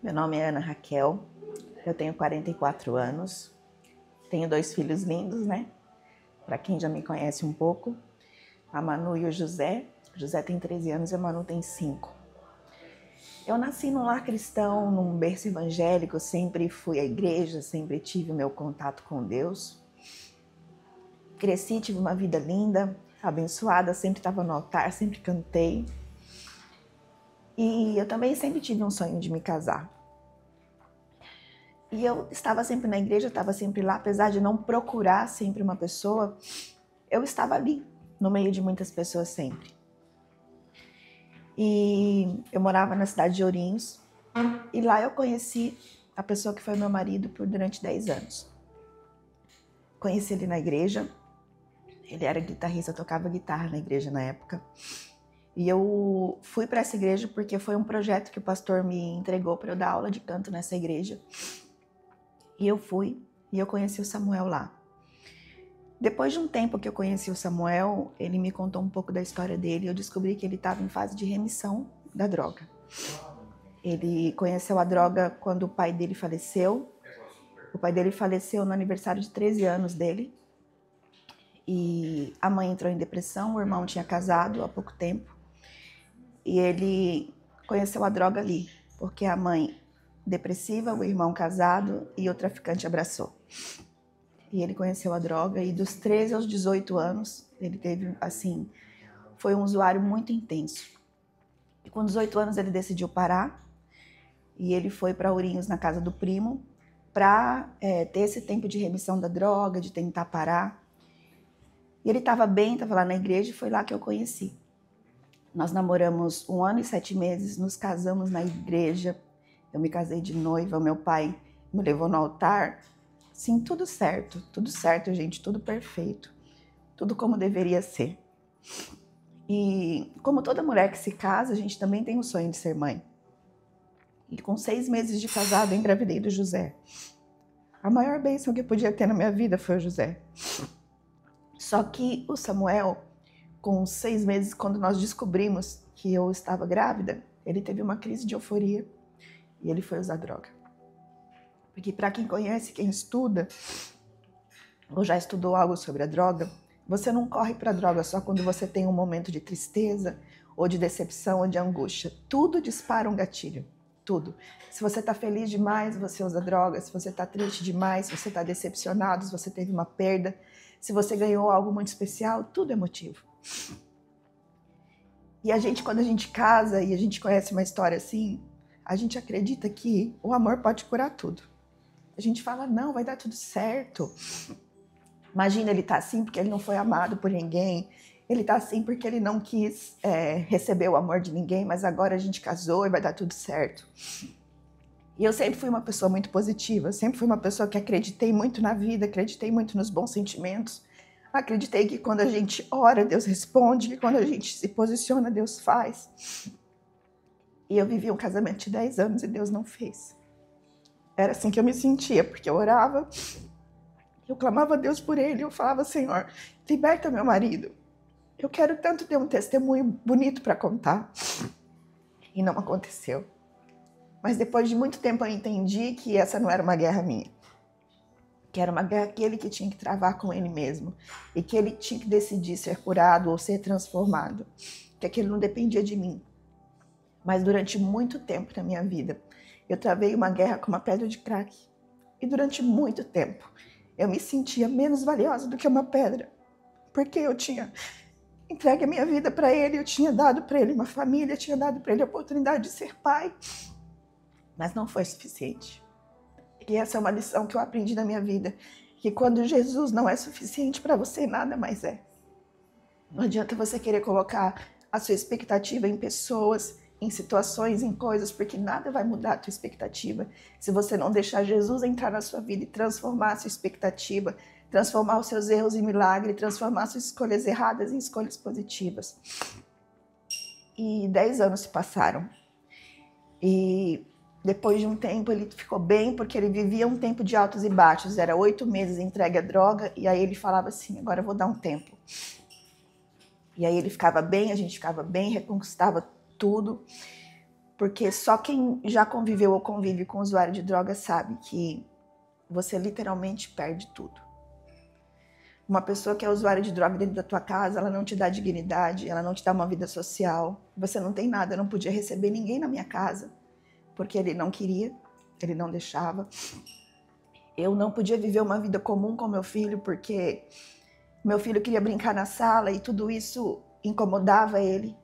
Meu nome é Ana Raquel, eu tenho 44 anos, tenho 2 filhos lindos, né? Para quem já me conhece um pouco, a Manu e o José. O José tem 13 anos e a Manu tem 5. Eu nasci num lar cristão, num berço evangélico, sempre fui à igreja, sempre tive o meu contato com Deus. Cresci, tive uma vida linda, abençoada, sempre estava no altar, sempre cantei. E eu também sempre tive um sonho de me casar. E eu estava sempre na igreja, estava sempre lá, apesar de não procurar sempre uma pessoa, eu estava ali, no meio de muitas pessoas sempre. E eu morava na cidade de Ourinhos, e lá eu conheci a pessoa que foi meu marido durante 10 anos. Conheci ele na igreja, ele era guitarrista, tocava guitarra na igreja na época. E eu fui para essa igreja porque foi um projeto que o pastor me entregou para eu dar aula de canto nessa igreja. E eu fui e eu conheci o Samuel lá. Depois de um tempo que eu conheci o Samuel, ele me contou um pouco da história dele e eu descobri que ele estava em fase de remissão da droga. Ele conheceu a droga quando o pai dele faleceu. O pai dele faleceu no aniversário de 13 anos dele. E a mãe entrou em depressão, o irmão tinha casado há pouco tempo. E ele conheceu a droga ali, porque a mãe depressiva, o irmão casado e o traficante abraçou. E ele conheceu a droga e dos 13 aos 18 anos, ele teve, assim, foi um usuário muito intenso. E com 18 anos ele decidiu parar e ele foi para Ourinhos, na casa do primo, para ter esse tempo de remissão da droga, de tentar parar. E ele estava bem, estava lá na igreja e foi lá que eu conheci. Nós namoramos 1 ano e 7 meses, nos casamos na igreja. Eu me casei de noiva, meu pai me levou no altar. Sim, tudo certo, gente, tudo perfeito. Tudo como deveria ser. E como toda mulher que se casa, a gente também tem o sonho de ser mãe. E com 6 meses de casado, eu engravidei do José. A maior bênção que eu podia ter na minha vida foi o José. Só que o Samuel, com 6 meses, quando nós descobrimos que eu estava grávida, ele teve uma crise de euforia e ele foi usar droga. Porque para quem conhece, quem estuda, ou já estudou algo sobre a droga, você não corre para a droga só quando você tem um momento de tristeza, ou de decepção, ou de angústia. Tudo dispara um gatilho, tudo. Se você está feliz demais, você usa droga. Se você está triste demais, se você está decepcionado, se você teve uma perda, se você ganhou algo muito especial, tudo é motivo. E a gente, quando a gente casa e a gente conhece uma história assim, a gente acredita que o amor pode curar tudo. A gente fala, não, vai dar tudo certo. Imagina, ele tá assim porque ele não foi amado por ninguém. Ele tá assim porque ele não quis receber o amor de ninguém, mas agora a gente casou e vai dar tudo certo. E eu sempre fui uma pessoa muito positiva, sempre fui uma pessoa que acreditei muito na vida, acreditei muito nos bons sentimentos. Acreditei que quando a gente ora, Deus responde, que quando a gente se posiciona, Deus faz. E eu vivi um casamento de 10 anos e Deus não fez. Era assim que eu me sentia, porque eu orava, eu clamava a Deus por ele, eu falava, Senhor, liberta meu marido. Eu quero tanto ter um testemunho bonito para contar. E não aconteceu. Mas depois de muito tempo eu entendi que essa não era uma guerra minha. Que era uma guerra que ele que tinha que travar com ele mesmo. E que ele tinha que decidir ser curado ou ser transformado. Que aquilo não dependia de mim. Mas durante muito tempo na minha vida, eu travei uma guerra com uma pedra de crack. E durante muito tempo, eu me sentia menos valiosa do que uma pedra. Porque eu tinha entregue a minha vida para ele, eu tinha dado para ele uma família, eu tinha dado para ele a oportunidade de ser pai. Mas não foi suficiente. E essa é uma lição que eu aprendi na minha vida. Que quando Jesus não é suficiente para você, nada mais é. Não adianta você querer colocar a sua expectativa em pessoas, em situações, em coisas, porque nada vai mudar a tua expectativa se você não deixar Jesus entrar na sua vida e transformar a sua expectativa, transformar os seus erros em milagre, transformar suas escolhas erradas em escolhas positivas. E 10 anos se passaram. E depois de um tempo ele ficou bem, porque ele vivia um tempo de altos e baixos. Era 8 meses entregue à droga, e aí ele falava assim, agora eu vou dar um tempo. E aí ele ficava bem, a gente ficava bem, reconquistava tudo. Porque só quem já conviveu ou convive com usuário de droga sabe que você literalmente perde tudo. Uma pessoa que é usuária de droga dentro da tua casa, ela não te dá dignidade, ela não te dá uma vida social, você não tem nada. Eu não podia receber ninguém na minha casa, porque ele não queria, ele não deixava. Eu não podia viver uma vida comum com meu filho, porque meu filho queria brincar na sala e tudo isso incomodava ele.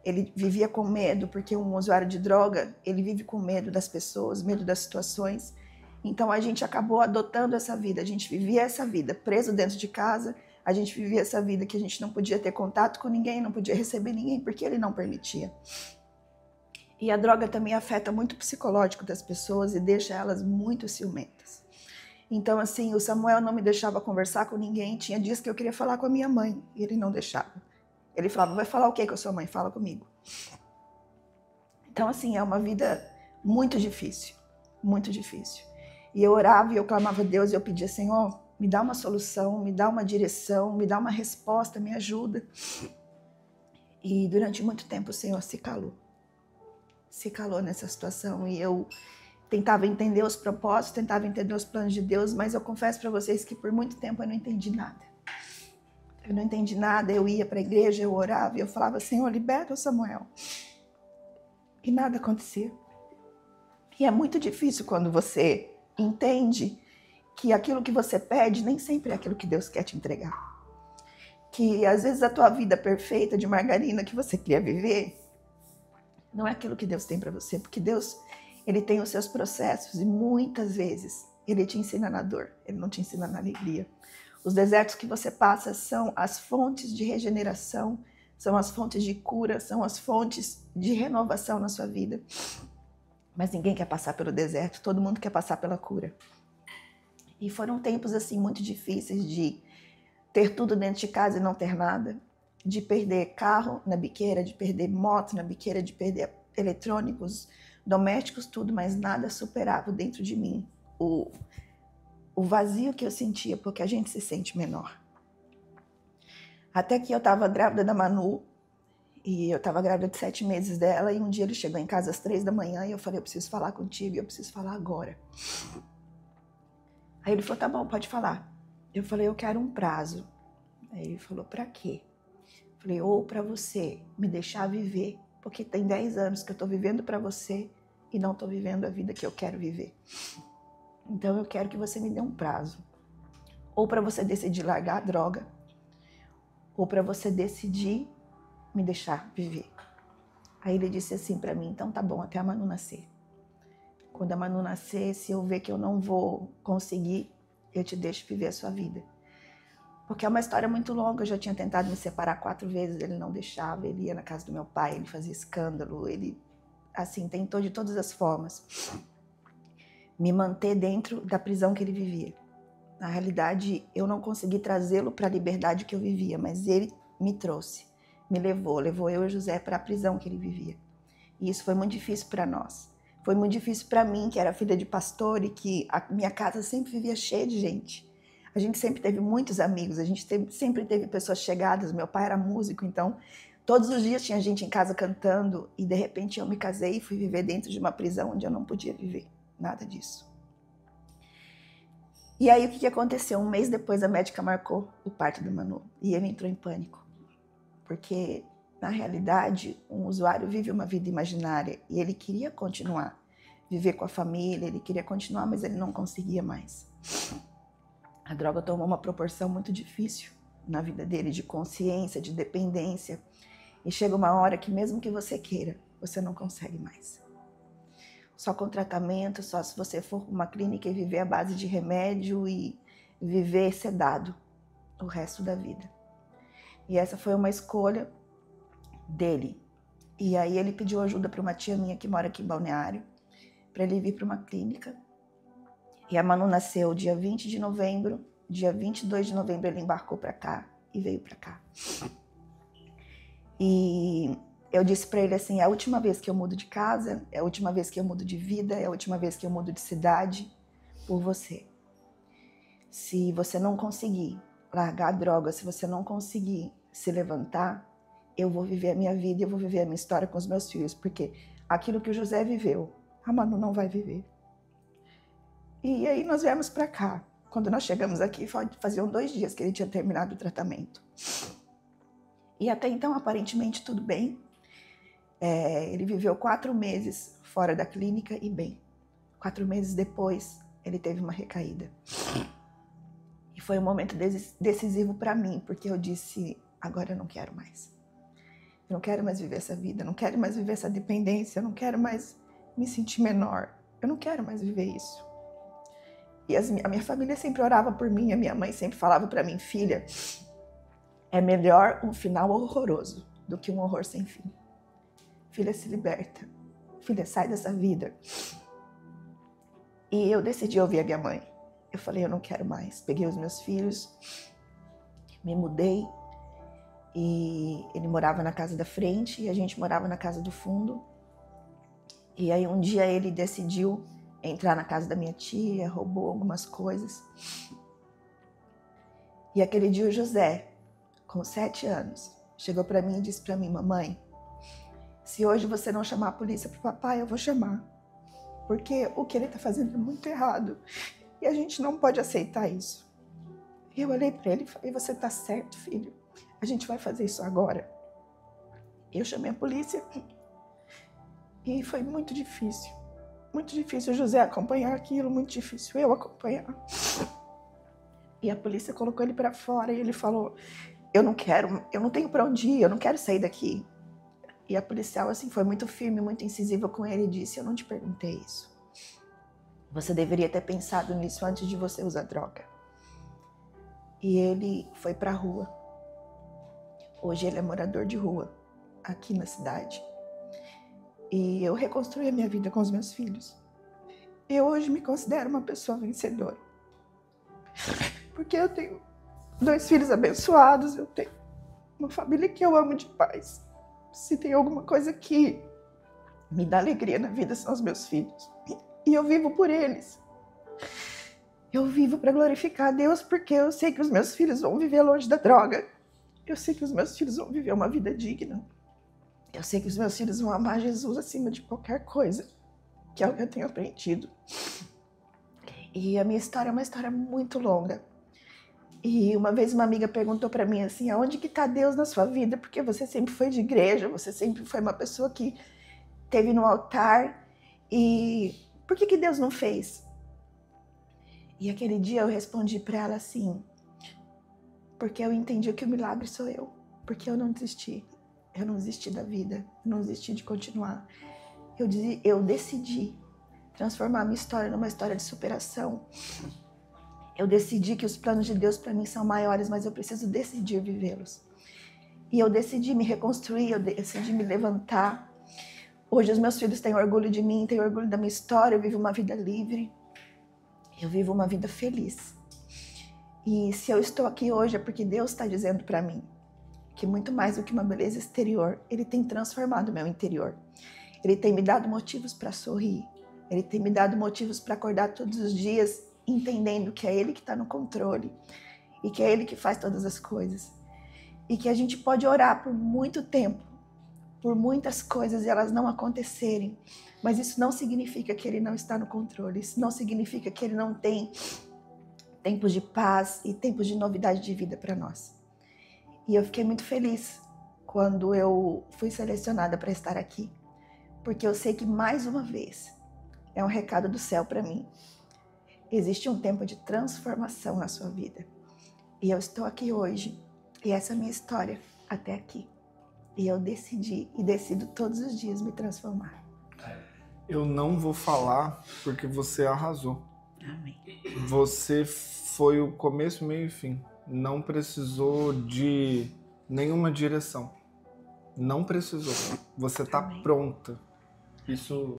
Ele vivia com medo, porque um usuário de droga, ele vive com medo das pessoas, medo das situações. Então a gente acabou adotando essa vida, a gente vivia essa vida preso dentro de casa, a gente vivia essa vida que a gente não podia ter contato com ninguém, não podia receber ninguém, porque ele não permitia. E a droga também afeta muito o psicológico das pessoas e deixa elas muito ciumentas. Então, assim, o Samuel não me deixava conversar com ninguém, tinha dias que eu queria falar com a minha mãe, e ele não deixava. Ele falava, vai falar o quê com a sua mãe? Fala comigo. Então, assim, é uma vida muito difícil, muito difícil. E eu orava e eu clamava a Deus e eu pedia, Senhor, me dá uma solução, me dá uma direção, me dá uma resposta, me ajuda. E durante muito tempo o Senhor se calou nessa situação. E eu tentava entender os propósitos, tentava entender os planos de Deus, mas eu confesso para vocês que por muito tempo eu não entendi nada. Eu não entendi nada, eu ia para a igreja, eu orava e eu falava, Senhor, liberta o Samuel. E nada acontecia. E é muito difícil quando você entende que aquilo que você pede nem sempre é aquilo que Deus quer te entregar. Que às vezes a tua vida perfeita de margarina que você queria viver não é aquilo que Deus tem para você, porque Deus, ele tem os seus processos e muitas vezes ele te ensina na dor, ele não te ensina na alegria. Os desertos que você passa são as fontes de regeneração, são as fontes de cura, são as fontes de renovação na sua vida. Mas ninguém quer passar pelo deserto, todo mundo quer passar pela cura. E foram tempos assim muito difíceis de ter tudo dentro de casa e não ter nada, de perder carro na biqueira, de perder moto na biqueira, de perder eletrônicos, domésticos, tudo, mas nada superava dentro de mim o vazio que eu sentia, porque a gente se sente menor. Até que eu estava grávida da Manu, e eu estava grávida de 7 meses dela, e um dia ele chegou em casa às 3 da manhã, e eu falei, eu preciso falar contigo, eu preciso falar agora. Aí ele falou, tá bom, pode falar. Eu falei, eu quero um prazo. Aí ele falou, pra quê? Eu falei, ou pra você me deixar viver, porque tem 10 anos que eu tô vivendo pra você, e não tô vivendo a vida que eu quero viver. Então eu quero que você me dê um prazo. Ou pra você decidir largar a droga, ou pra você decidir me deixar viver. Aí ele disse assim pra mim, então tá bom, até a Manu nascer. Quando a Manu nascer, se eu ver que eu não vou conseguir, eu te deixo viver a sua vida. Porque é uma história muito longa, eu já tinha tentado me separar 4 vezes, ele não deixava, ele ia na casa do meu pai, ele fazia escândalo, ele, assim, tentou de todas as formas me manter dentro da prisão que ele vivia. Na realidade, eu não consegui trazê-lo para a liberdade que eu vivia, mas ele me trouxe. Me levou eu e José para a prisão que ele vivia. E isso foi muito difícil para nós. Foi muito difícil para mim, que era filha de pastor e que a minha casa sempre vivia cheia de gente. A gente sempre teve muitos amigos, a gente sempre teve pessoas chegadas. Meu pai era músico, então todos os dias tinha gente em casa cantando e de repente eu me casei e fui viver dentro de uma prisão onde eu não podia viver nada disso. E aí o que aconteceu? Um mês depois a médica marcou o parto do Manu e ele entrou em pânico. Porque, na realidade, um usuário vive uma vida imaginária e ele queria continuar, viver com a família, ele queria continuar, mas ele não conseguia mais. A droga tomou uma proporção muito difícil na vida dele, de consciência, de dependência. E chega uma hora que mesmo que você queira, você não consegue mais. Só com tratamento, só se você for para uma clínica e viver à base de remédio e viver sedado o resto da vida. E essa foi uma escolha dele. E aí ele pediu ajuda para uma tia minha que mora aqui em Balneário, para ele vir para uma clínica. E a Manu nasceu dia 20 de novembro, dia 22 de novembro ele embarcou para cá e veio para cá. E eu disse para ele assim, é a última vez que eu mudo de casa, é a última vez que eu mudo de vida, é a última vez que eu mudo de cidade por você. Se você não conseguir largar a droga, se você não conseguir se levantar, eu vou viver a minha vida e eu vou viver a minha história com os meus filhos, porque aquilo que o José viveu, a Manu não vai viver. E aí nós viemos para cá. Quando nós chegamos aqui, faziam 2 dias que ele tinha terminado o tratamento. E até então, aparentemente, tudo bem. Ele viveu 4 meses fora da clínica e bem. 4 meses depois, ele teve uma recaída. E foi um momento decisivo para mim, porque eu disse, agora eu não quero mais. Eu não quero mais viver essa vida, eu não quero mais viver essa dependência, eu não quero mais me sentir menor. Eu não quero mais viver isso. E a minha família sempre orava por mim, a minha mãe sempre falava para mim, filha, é melhor um final horroroso do que um horror sem fim. Filha, se liberta. Filha, sai dessa vida. E eu decidi ouvir a minha mãe. Eu falei, eu não quero mais. Peguei os meus filhos, me mudei. E ele morava na casa da frente e a gente morava na casa do fundo. E aí um dia ele decidiu entrar na casa da minha tia, roubou algumas coisas. E aquele dia o José, com 7 anos, chegou para mim e disse para mim, mamãe, se hoje você não chamar a polícia pro papai, eu vou chamar. Porque o que ele tá fazendo é muito errado. E a gente não pode aceitar isso. E eu olhei para ele e falei, você tá certo, filho. A gente vai fazer isso agora. Eu chamei a polícia e foi muito difícil. Muito difícil o José acompanhar aquilo, muito difícil eu acompanhar. E a polícia colocou ele para fora e ele falou, eu não tenho para onde ir, eu não quero sair daqui. E a policial assim foi muito firme, muito incisiva com ele e disse, eu não te perguntei isso. Você deveria ter pensado nisso antes de você usar droga. E ele foi para a rua. Hoje ele é morador de rua, aqui na cidade. E eu reconstruí a minha vida com os meus filhos. Eu hoje me considero uma pessoa vencedora. Porque eu tenho 2 filhos abençoados, eu tenho uma família que eu amo de paz. Se tem alguma coisa que me dá alegria na vida, são os meus filhos. E eu vivo por eles. Eu vivo para glorificar a Deus, porque eu sei que os meus filhos vão viver longe da droga. Eu sei que os meus filhos vão viver uma vida digna. Eu sei que os meus filhos vão amar Jesus acima de qualquer coisa, que é o que eu tenho aprendido. E a minha história é uma história muito longa. E uma vez uma amiga perguntou para mim assim, aonde que está Deus na sua vida? Porque você sempre foi de igreja, você sempre foi uma pessoa que esteve no altar. E por que Deus não fez? E aquele dia eu respondi para ela assim, porque eu entendi que o milagre sou eu, porque eu não desisti. Eu não desisti da vida, eu não desisti de continuar. Eu decidi transformar a minha história numa história de superação. Eu decidi que os planos de Deus para mim são maiores, mas eu preciso decidir vivê-los. E eu decidi me reconstruir, eu decidi me levantar. Hoje os meus filhos têm orgulho de mim, têm orgulho da minha história, eu vivo uma vida livre. Eu vivo uma vida feliz. E se eu estou aqui hoje é porque Deus está dizendo para mim que muito mais do que uma beleza exterior, Ele tem transformado o meu interior. Ele tem me dado motivos para sorrir. Ele tem me dado motivos para acordar todos os dias entendendo que é Ele que está no controle e que é Ele que faz todas as coisas. E que a gente pode orar por muito tempo, por muitas coisas e elas não acontecerem, mas isso não significa que Ele não está no controle, isso não significa que Ele não tem tempos de paz e tempos de novidade de vida para nós. E eu fiquei muito feliz quando eu fui selecionada para estar aqui, porque eu sei que mais uma vez é um recado do céu para mim. Existe um tempo de transformação na sua vida. E eu estou aqui hoje, e essa é a minha história até aqui. E eu decidi e decido todos os dias me transformar. Eu não vou falar porque você arrasou. Amém. Você foi o começo, meio e fim. Não precisou de nenhuma direção. Não precisou. Você está pronta. Isso